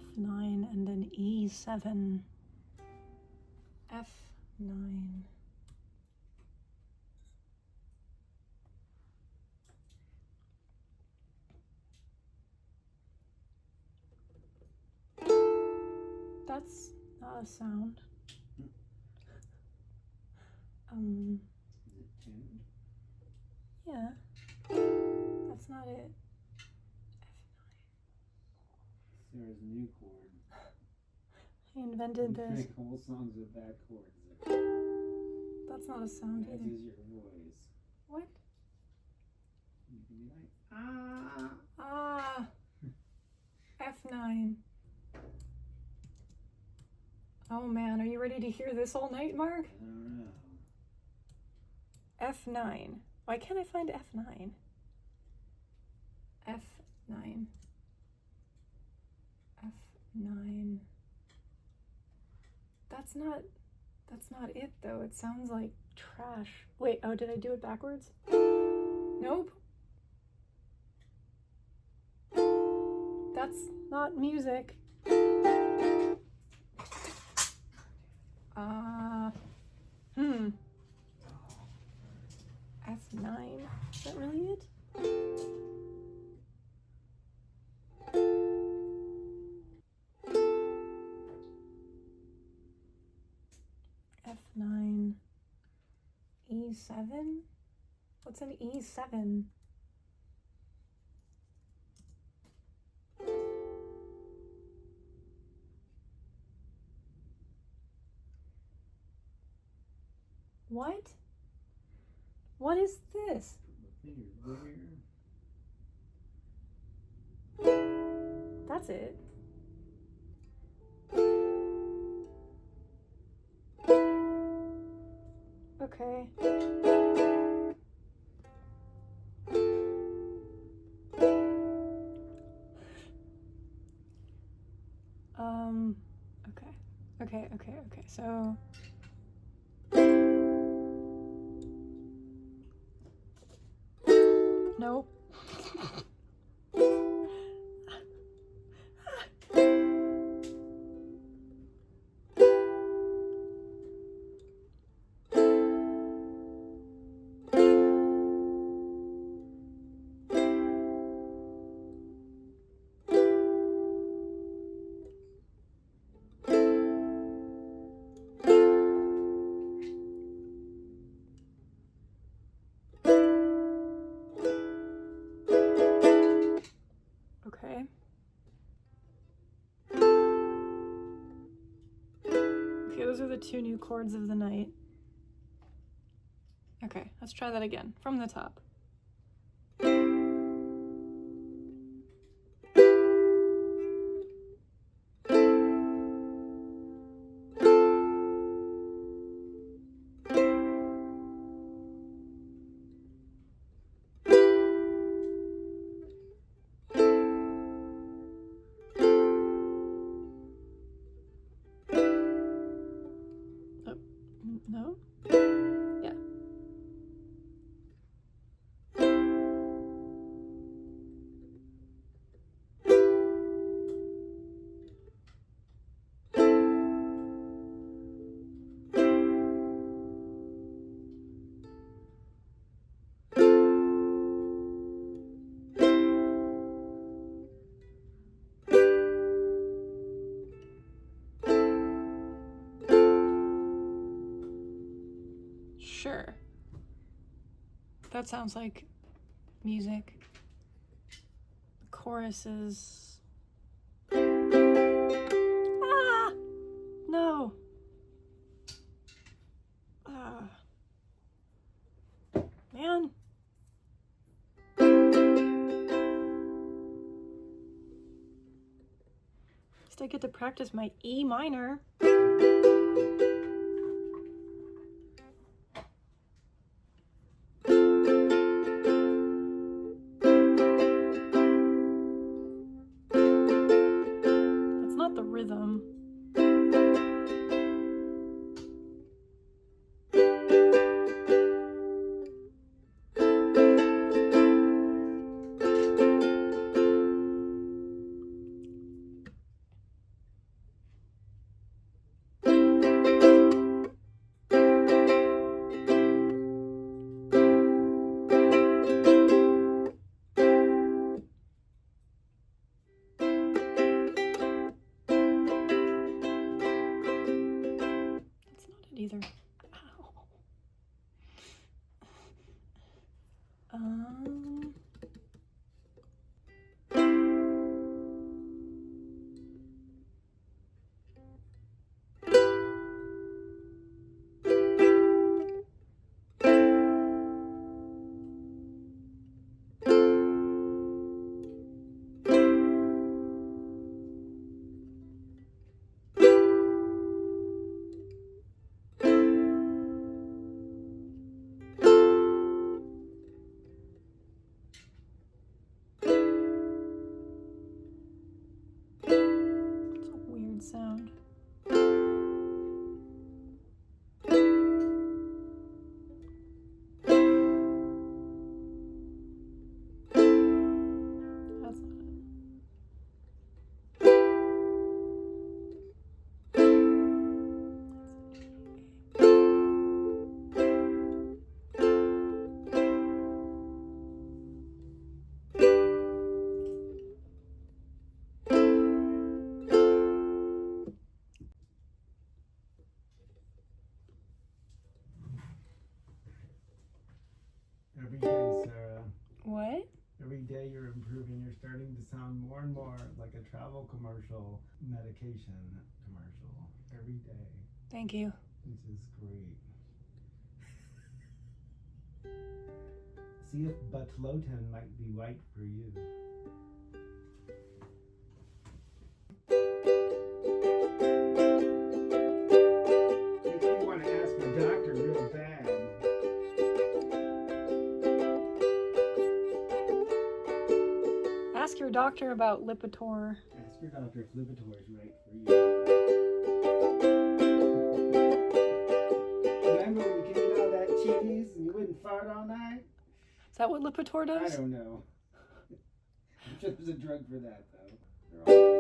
F9 and then E7. F9. That's not a sound. Is it tuned? Yeah. That's not it. Sarah's new chord. I invented this. Make whole songs with that chord. That's not a sound That either. is your voice. What? You can be like, ah. Ah. F9. Oh man, are you ready to hear this all night, Mark? I don't know. F9. Why can't I find F9? F9. F9. That's not it though. It sounds like trash. Wait, oh, did I do it backwards? Nope. That's not music. F9. Is that really it? F9. E7? What's an E7? What? What is this? That's it. Okay. Okay. So nope. Okay. Okay, those are the two new chords of the night. Okay, let's try that again from the top. No? Yeah. Sure. That sounds like music. The chorus is... Ah! No. Ah. Man. At least I get to practice my E minor. The rhythm. Um. It's a weird sound. That's not it. Every day, Sarah. What? Every day you're improving. You're starting to sound more and more like a travel commercial, medication commercial. Every day. Thank you. Which is great. See if Butlotan might be right for you. Makes me want to ask my doctor real bad. Ask your doctor about Lipitor. Ask your doctor if Lipitor is right for you. Remember when you could eat all that cheese and you wouldn't fart all night? Is that what Lipitor I does? don't know. I'm sure there's a drug for that, though. They're all...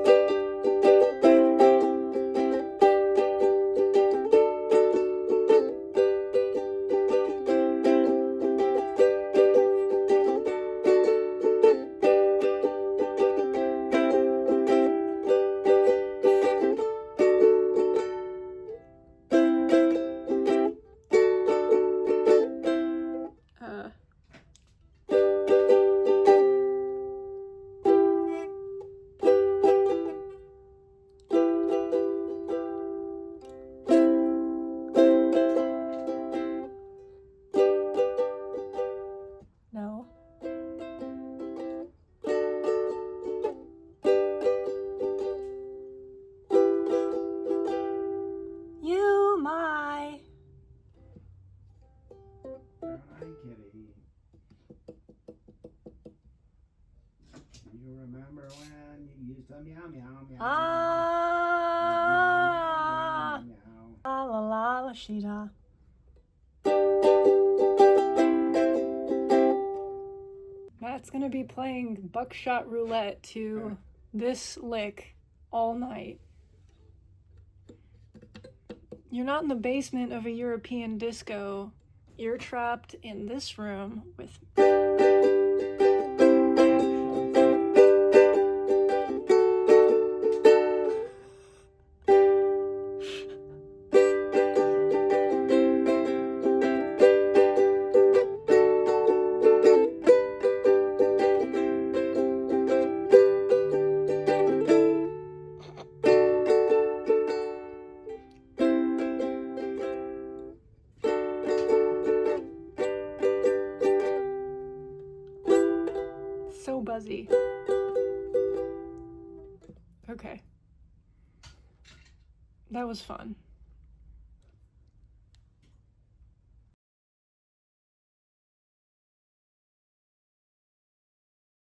No. You, my. Hi, kitty. You remember when you used to meow, meow, meow, Ah. meow, meow, meow. La la la la shida. Matt's gonna be playing buckshot roulette to this lick all night. You're not in the basement of a European disco. You're trapped in this room with... So buzzy. Okay. That was fun.